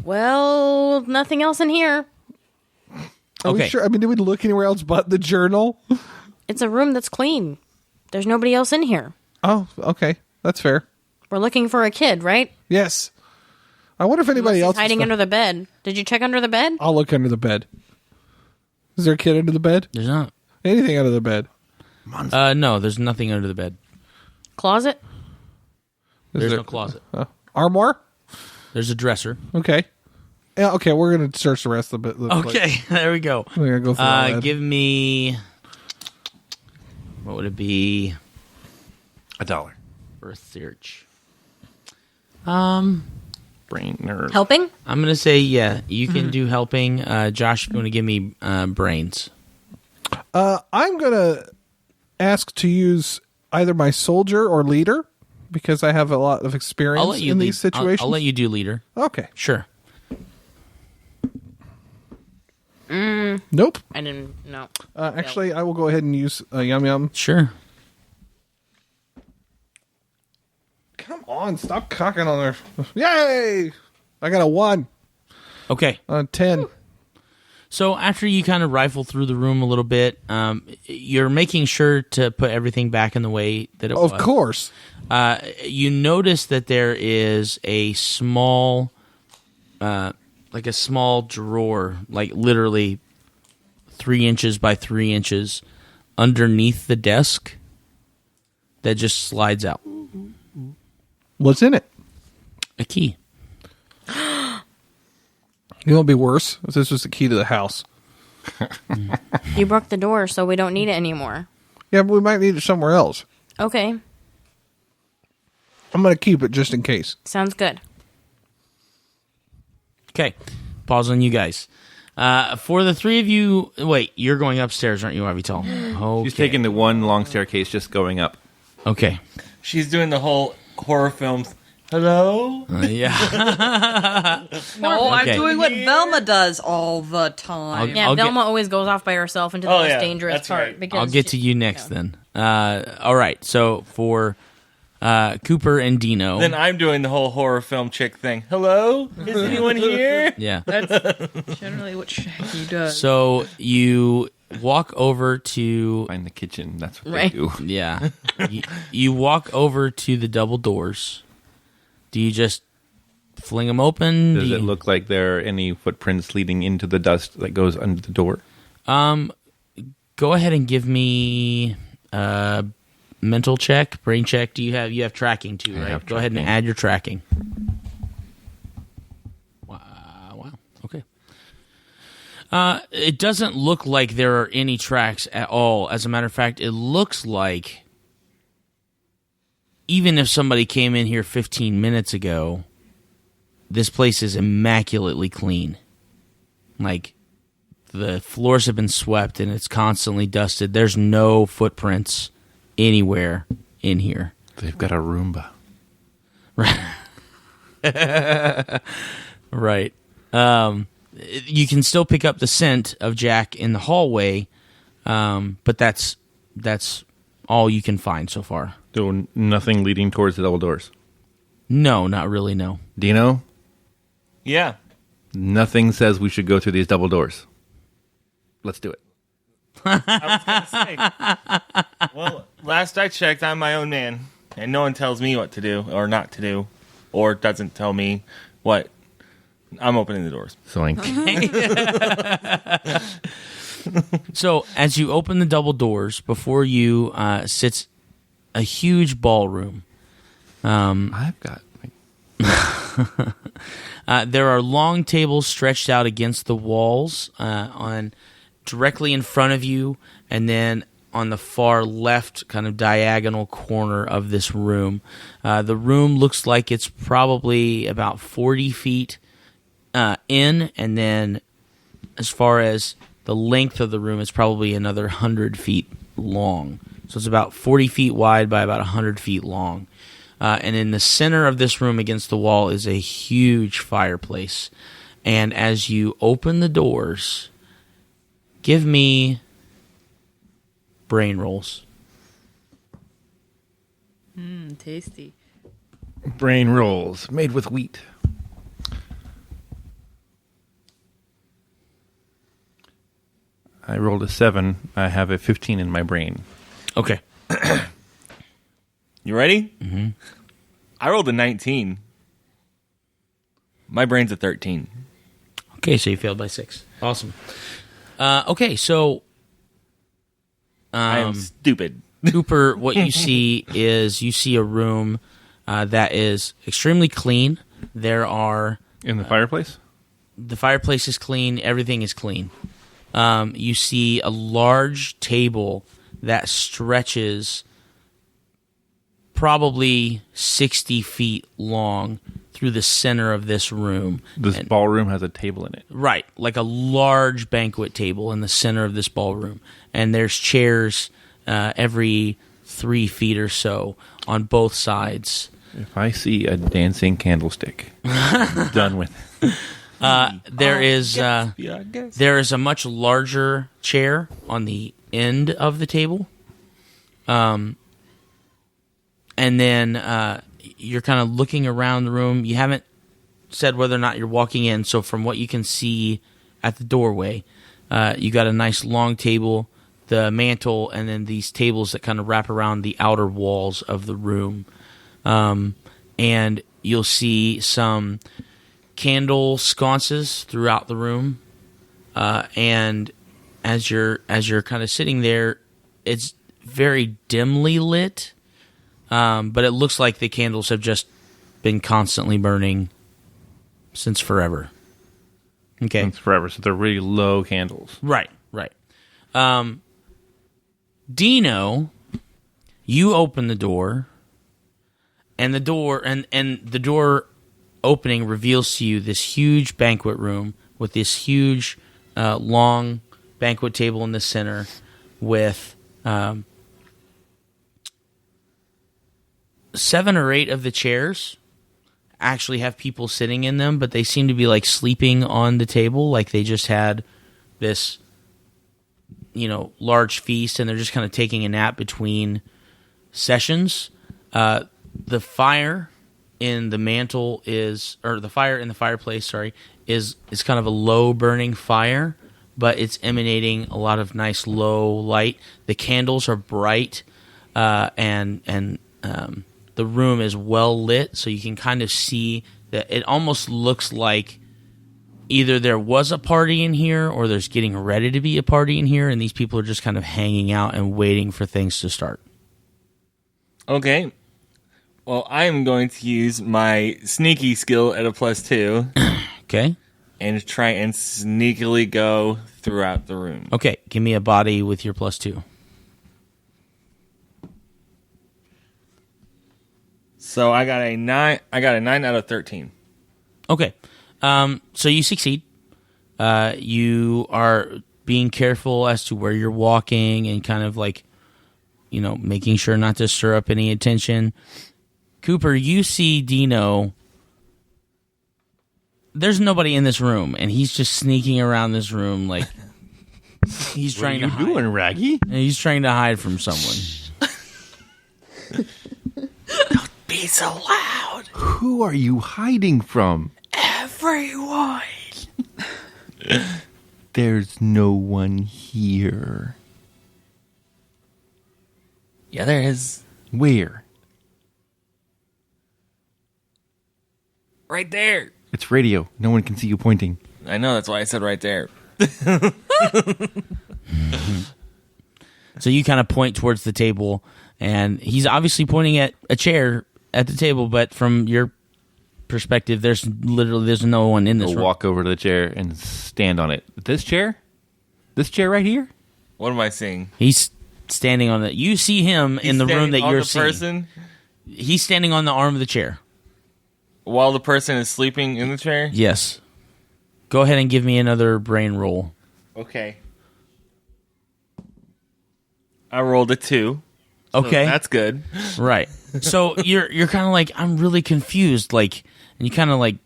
Well, nothing else in here. Are we sure? I mean, did we look anywhere else but the journal? It's a room that's clean. There's nobody else in here. Oh, okay. That's fair. We're looking for a kid, right? Yes. I wonder if anybody else is hiding under the bed. Did you check under the bed? I'll look under the bed. Is there a kid under the bed? There's not. Anything under the bed? No, there's nothing under the bed. Closet? There's no closet. Armoire? There's a dresser. Okay. Yeah, okay, we're going to search the rest of the place. Okay, there we go. We're going to go through all that. Give me... What would it be? $1. For a search. Brain nerd. Helping? I'm going to say, yeah, you can do helping. Josh, if you want to give me brains. I'm going to ask to use either my soldier or leader, because I have a lot of experience in these situations. I'll let you do leader. Okay. Sure. Nope. I didn't know. Actually, I will go ahead and use Yum Yum. Sure. Come on, stop cocking on there. Yay! I got a 1. Okay. 10. So after you kind of rifle through the room a little bit, you're making sure to put everything back in the way that it was. Of course. You notice that there is a small, like a small drawer, like literally 3 inches by 3 inches underneath the desk that just slides out. What's in it? A key. It won't be worse if this was the key to the house. You broke the door, so we don't need it anymore. Yeah, but we might need it somewhere else. Okay. I'm going to keep it just in case. Sounds good. Okay. Pause on you guys. For the three of you... Wait, you're going upstairs, aren't you, Avital? Okay. She's taking the one long staircase just going up. Okay. She's doing the whole horror films. Hello? Yeah. No, Okay. I'm doing what Velma does all the time. Yeah, I'll Velma always goes off by herself into the Oh, most yeah, dangerous that's part. right. Because I'll get to you next then. All right. So for Cooper and Dino... Then I'm doing the whole horror film chick thing. Hello? Is anyone here? yeah. That's generally what Shaggy does. So you walk over to... Find the kitchen. That's what Right. they do. Yeah. you walk over to the double doors. Do you just fling them open? Does Do it you- look like there are any footprints leading into the dust that goes under the door? Go ahead and give me a mental check, brain check. Do you have tracking too, I right? have Go ahead and tracking. add your tracking. Wow. Okay. It doesn't look like there are any tracks at all. As a matter of fact, it looks like even if somebody came in here 15 minutes ago, this place is immaculately clean. Like, the floors have been swept and it's constantly dusted. There's no footprints anywhere in here. They've got a Roomba. Right. You can still pick up the scent of Jack in the hallway, but that's all you can find so far. So nothing leading towards the double doors. No, not really, no. Dino, Yeah. nothing says we should go through these double doors. Let's do it. Well, last I checked, I'm my own man, and no one tells me what to do or not to do, or doesn't tell me what. I'm opening the doors. Soink. So, as you open the double doors, before you sits a huge ballroom. I've got... There are long tables stretched out against the walls on directly in front of you, and then on the far left kind of diagonal corner of this room. The room looks like it's probably about 40 feet in, and then as far as the length of the room, it's probably another 100 feet long. So it's about 40 feet wide by about 100 feet long. And in the center of this room against the wall is a huge fireplace. And as you open the doors, give me brain rolls. Tasty. Brain rolls made with wheat. I rolled a 7. I have a 15 in my brain. Okay. You ready? Mm-hmm. I rolled a 19. My brain's a 13. Okay, so you failed by 6. Awesome. Okay, so I am stupid. Cooper, what you see is you see a room that is extremely clean. There are... In the fireplace? The fireplace is clean. Everything is clean. You see a large table that stretches probably 60 feet long through the center of this room. This ballroom has a table in it. Right, like a large banquet table in the center of this ballroom. And there's chairs every 3 feet or so on both sides. If I see a dancing candlestick, I'm done with it. There is Yeah, I guess. there is a much larger chair on the end of the table. And then you're kind of looking around the room. You haven't said whether or not you're walking in, so from what you can see at the doorway, you got a nice long table, the mantle, and then these tables that kind of wrap around the outer walls of the room. And you'll see some candle sconces throughout the room. And as you're kind of sitting there, it's very dimly lit. But it looks like the candles have just been constantly burning since forever. Okay. It's forever, so they're really low candles. Right. Dino, you open the door, and the door opening reveals to you this huge banquet room with this huge long banquet table in the center with 7 or 8 of the chairs actually have people sitting in them, but they seem to be like sleeping on the table, like they just had this large feast and they're just kind of taking a nap between sessions. The fire in the mantle the fire in the fireplace, is kind of a low burning fire, but it's emanating a lot of nice low light. The candles are bright, and the room is well lit, so you can kind of see that it almost looks like either there was a party in here or there's getting ready to be a party in here, and these people are just kind of hanging out and waiting for things to start. Okay. Well, I am going to use my sneaky skill at a +2. Okay. And try and sneakily go throughout the room. Okay, give me a body with your +2. So I got a 9. I got a 9 out of 13. Okay. So you succeed. You are being careful as to where you're walking and kind of like, making sure not to stir up any attention. Cooper, you see Dino. There's nobody in this room, and he's just sneaking around this room like he's trying to hide. What are you doing, Raggy? And he's trying to hide from someone. Don't be so loud. Who are you hiding from? Everyone. There's no one here. Yeah, there is. Where? Right there. It's radio. No one can see you pointing. I know, that's why I said right there. So you kind of point towards the table, and he's obviously pointing at a chair at the table, but from your perspective, there's no one in this room. Walk over to the chair and stand on it. This chair? This chair right here? What am I seeing? He's standing on it. You see him in the room that you're seeing. Person? He's standing on the arm of the chair. While the person is sleeping in the chair? Yes. Go ahead and give me another brain roll. Okay. I rolled a 2. So Okay. that's good. Right. So you're kind of like, I'm really confused. Like, and you kind of like,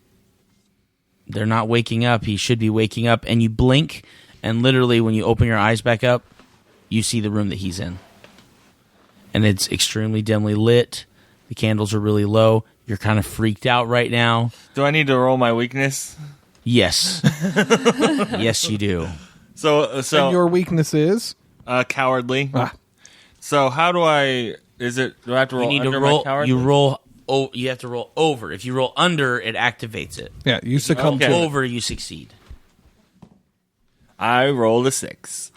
they're not waking up. He should be waking up. And you blink, and literally when you open your eyes back up, you see the room that he's in. And it's extremely dimly lit. The candles are really low. You're kind of freaked out right now. Do I need to roll my weakness? Yes. Yes, you do. So And your weakness is? Cowardly. Ah. So how do I? Do I have to roll? You need under to roll. My cowardly? You have to roll over. If you roll under, it activates it. Yeah, you succumb Okay. to it. Over, you succeed. I rolled a 6.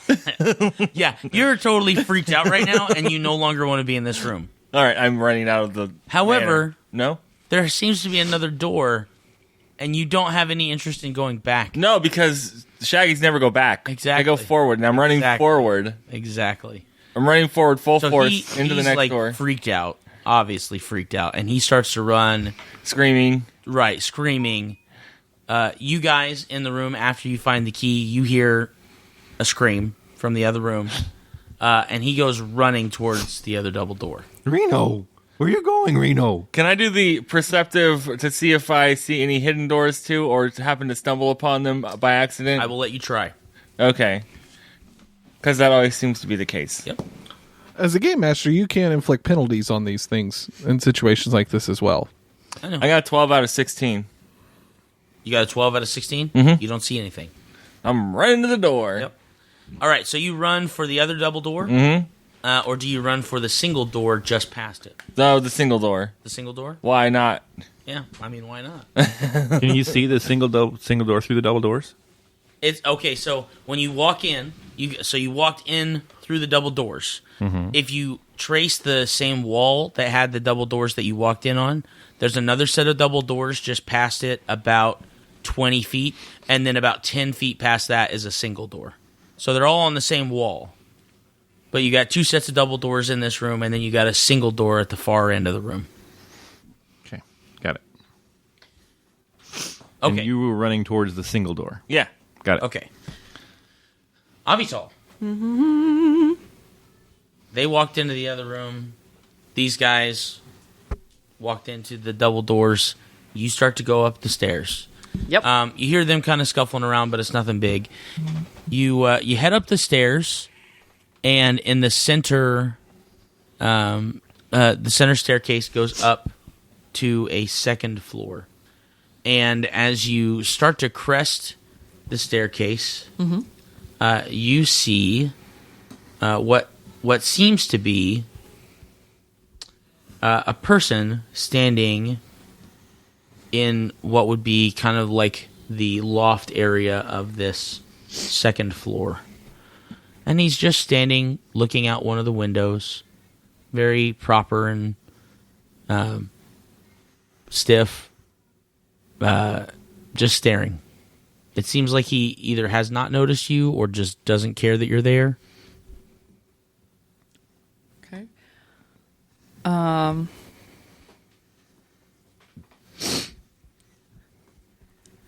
Yeah, you're totally freaked out right now, and you no longer want to be in this room. All right, I'm running out of the. However, no, there seems to be another door, and you don't have any interest in going back. no, because Shaggy's never go back. Exactly. I go forward, and I'm running Exactly. forward. Exactly. I'm running forward full So force into the he's next like door, freaked out, obviously freaked out, and he starts to run. screaming. Right, screaming. You guys in the room, after you find the key, you hear a scream from the other room, and he goes running towards the other double door. Reno! Where you going, Reno? Can I do the perceptive to see if I see any hidden doors too, or happen to stumble upon them by accident? I will let you try. Okay. Because that always seems to be the case. Yep. As a game master, you can inflict penalties on these things in situations like this as well. I know. I got 12 out of 16. You got a 12 out of 16? Mhm. You don't see anything. I'm running to the door. Yep. All right, so you run for the other double door? Mm-hmm. Or do you run for the single door just past it? No, the single door. The single door? Why not? Yeah, I mean, why not? Can you see the single door through the double doors? It's okay. So when you walk in, you walked in through the double doors. Mm-hmm. If you trace the same wall that had the double doors that you walked in on, there's another set of double doors just past it, about 20 feet, and then about 10 feet past that is a single door. So they're all on the same wall. But you got 2 sets of double doors in this room, and then you got a single door at the far end of the room. Got it. Okay. And you were running towards the single door. Yeah. Got it. Okay. Avital. They walked into the other room. These guys walked into the double doors. You start to go up the stairs. Yep. You hear them kind of scuffling around, but it's nothing big. You head up the stairs, and in the center, the center staircase goes up to a second floor. And as you start to crest the staircase, you see what seems to be a person standing in what would be kind of like the loft area of this second floor. And he's just standing, looking out one of the windows, very proper and stiff, just staring. It seems like he either has not noticed you or just doesn't care that you're there. Okay.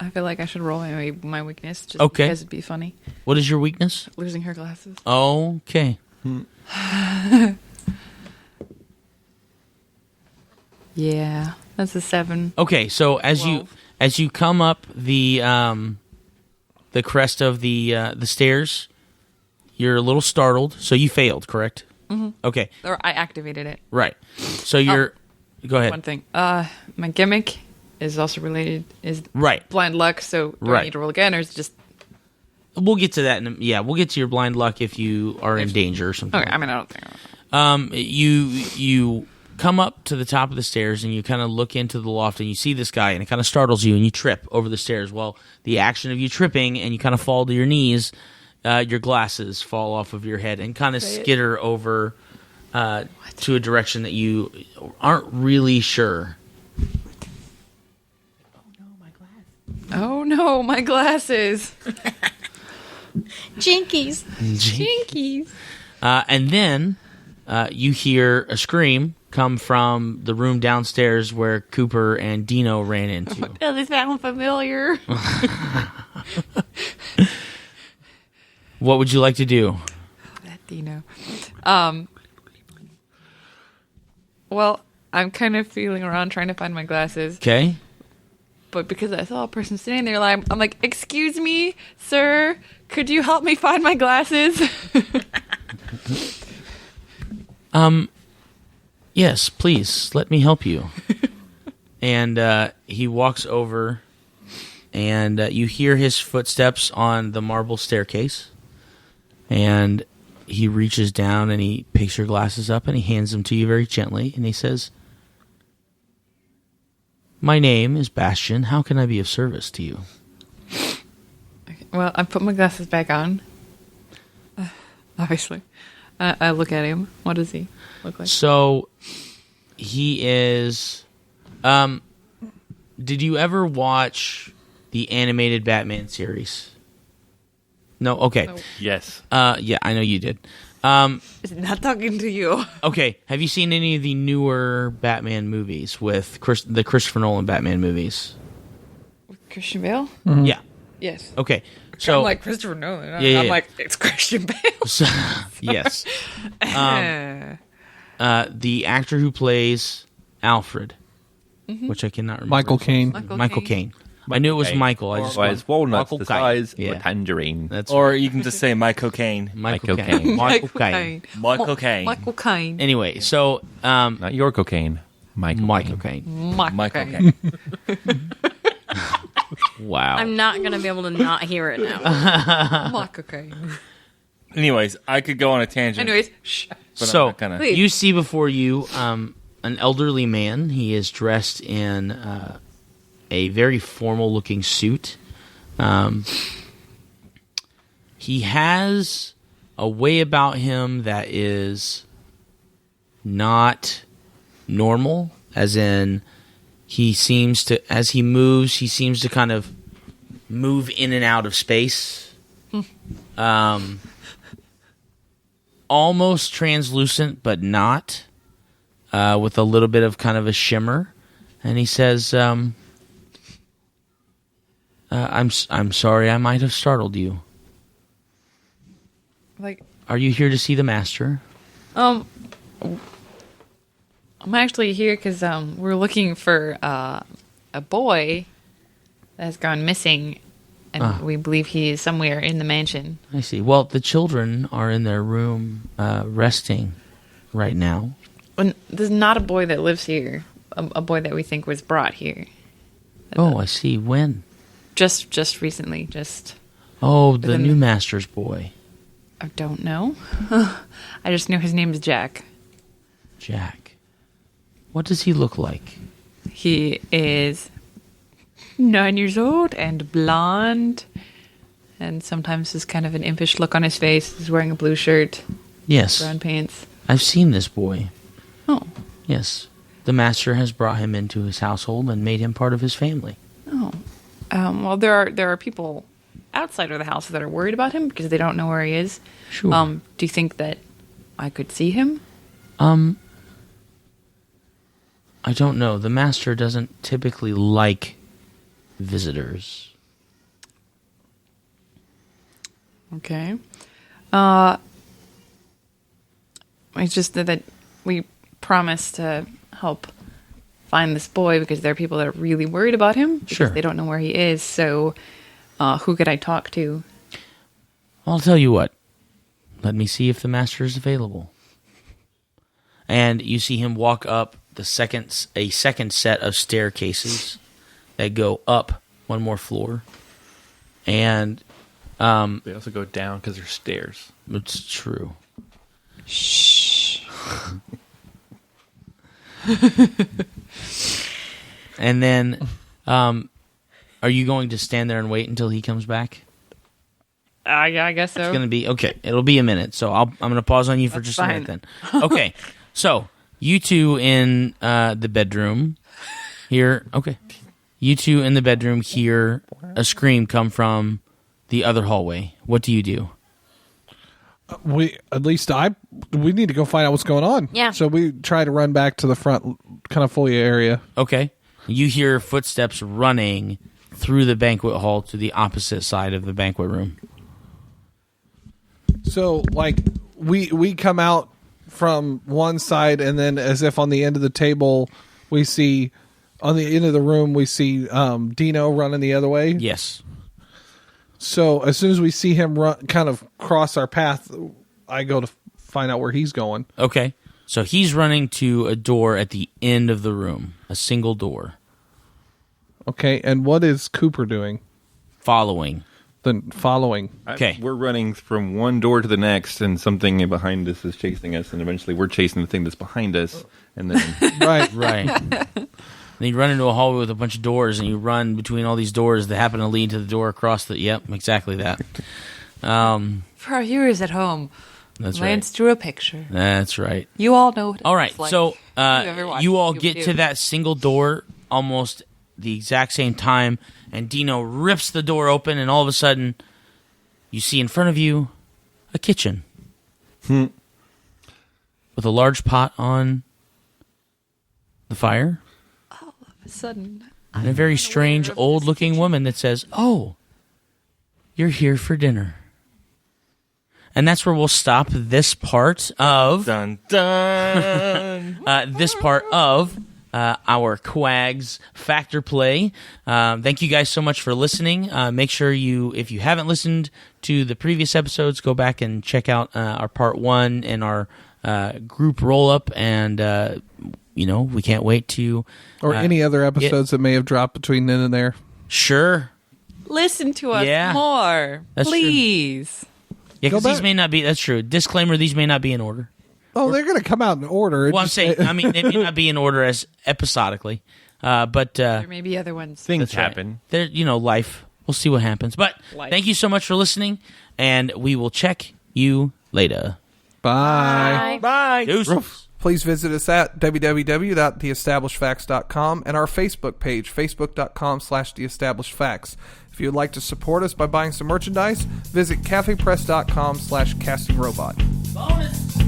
I feel like I should roll my weakness just Okay. because it'd be funny. What is your weakness? Losing her glasses. Okay. Yeah, that's a 7. Okay, so as 12. you come up the crest of the stairs, you're a little startled. So you failed, correct? Mm-hmm. Okay, Or I activated it. right. So you're. Go ahead. One thing. My gimmick is also related. Is Right. blind luck. So do I Right. need to roll again, or is it just We'll get to that. We'll get to your blind luck if you are in danger or something. okay? I mean, I don't think. You come up to the top of the stairs and you kind of look into the loft and you see this guy and it kind of startles you and you trip over the stairs. Well, the action of you tripping and you kind of fall to your knees, your glasses fall off of your head and kind of skitter over to a direction that you aren't really sure. Oh no, my glasses! Jinkies. Jinkies. And then you hear a scream come from the room downstairs where Cooper and Dino ran into. Does this sound familiar? What would you like to do? That Dino. Well, I'm kind of feeling around trying to find my glasses, Okay. but because I saw a person sitting there, I'm like, "Excuse me, sir, could you help me find my glasses?" Yes, please, let me help you. And he walks over, and you hear his footsteps on the marble staircase. And he reaches down and he picks your glasses up and he hands them to you very gently. And he says, "My name is Bastion. How can I be of service to you?" Well, I put my glasses back on. Obviously, I look at him. What does he look like? So he is. Did you ever watch the animated Batman series? No. Okay. No. Yes. Yeah, I know you did. Is not talking to you. Okay. Have you seen any of the newer Batman movies with the Christopher Nolan Batman movies? Christian Bale? Yeah. Yes. Okay. So I'm like Christopher Nolan. Yeah, I'm yeah. like, it's Christian Bale. so- yes. The actor who plays Alfred, which I cannot remember. Michael Caine. Michael Caine. I knew it was Michael. I just Size walnuts, Michael the Caine. size of Yeah. a tangerine. That's Or you can just say my cocaine. Michael Michael Caine. Michael Caine. Michael Caine. Michael Caine. Anyway, so Not your cocaine. Michael Caine. Michael Caine. Wow. I'm not going to be able to not hear it now. Michael Caine. Anyways, I could go on a tangent. Anyways, shh. but I'm So not gonna. Please. you see before you an elderly man. He is dressed in a very formal-looking suit. He has a way about him that is not normal, as in he seems to, as he moves, he seems to kind of move in and out of space. Almost translucent, but not, with a little bit of kind of a shimmer. and he says, I'm sorry, I might have startled you. Like, Are you here to see the master? I'm actually here because we're looking for a boy that has gone missing, and we believe he is somewhere in the mansion. I see. Well, the children are in their room resting right now. When there's not a boy that lives here, a boy that we think was brought here. Oh, I see. When? Just recently. Oh, the within new master's boy. I don't know. I just know his name is Jack. Jack. What does he look like? He is 9 years old and blonde, and sometimes there's kind of an impish look on his face. He's wearing a blue shirt, Yes. brown pants. I've seen this boy. Oh, Yes. The master has brought him into his household and made him part of his family. oh. Well, there are people outside of the house that are worried about him because they don't know where he is. Sure. Do you think that I could see him? I don't know. The master doesn't typically like visitors. Okay. It's just that we promised to help find this boy because there are people that are really worried about him because Sure. they don't know where he is. So, who could I talk to? I'll tell you what. Let me see if the master is available. And you see him walk up a second set of staircases that go up one more floor. And They also go down because they're stairs. it's true. Shh. And then, are you going to stand there and wait until he comes back? I guess so. It's going to be okay. It'll be a minute, so I'm going to pause on you for That's just a minute. fine. Then, okay. So you two in the bedroom here. Okay, you two in the bedroom hear a scream come from the other hallway. What do you do? We need to go find out what's going on. Yeah. So we try to run back to the front kind of foyer area. Okay, you hear footsteps running through the banquet hall to the opposite side of the banquet room. So like we come out from one side, and then as if on the end of the table, we see on the end of the room we see Dino running the other way. Yes. So as soon as we see him run, kind of cross our path, I go to find out where he's going. Okay. So he's running to a door at the end of the room, a single door. Okay, and what is Cooper doing? Following. Then following. Okay. We're running from one door to the next, and something behind us is chasing us, and eventually we're chasing the thing that's behind us, and then Right. Right. Then you run into a hallway with a bunch of doors, and you run between all these doors that happen to lead to the door across the... Yep, exactly that. For our viewers at home, That's Lance right. drew a picture. That's right. You all know what it All right, looks like. so ever watched you all Scooby-Doo. get to that single door almost the exact same time, and Dino rips the door open, and all of a sudden, you see in front of you a kitchen with a large pot on the fire. Sudden. And a very strange, old-looking woman that says, "Oh, you're here for dinner." And that's where we'll stop this part of Dun dun. our Q.A.G.S. Factor Play. Thank you guys so much for listening. Make sure if you haven't listened to the previous episodes, go back and check out our part 1 and our group roll-up. And, we can't wait to... Or any other episodes that may have dropped between then and there. Sure. Listen to us Yeah. more, That's true. please. Yeah, because Go these back. may not be... That's true. Disclaimer, these may not be in order. Oh, they're going to come out in order. Well, I'm saying, they may not be in order as episodically. But... There may be other ones. Things That's right. happen. There, life. We'll see what happens. But Life. thank you so much for listening, and we will check you later. Bye. Bye. Deuces. Please visit us at www.theestablishedfacts.com and our Facebook page, facebook.com/theestablishedfacts. If you would like to support us by buying some merchandise, visit cafepress.com/castingrobot. Bonus.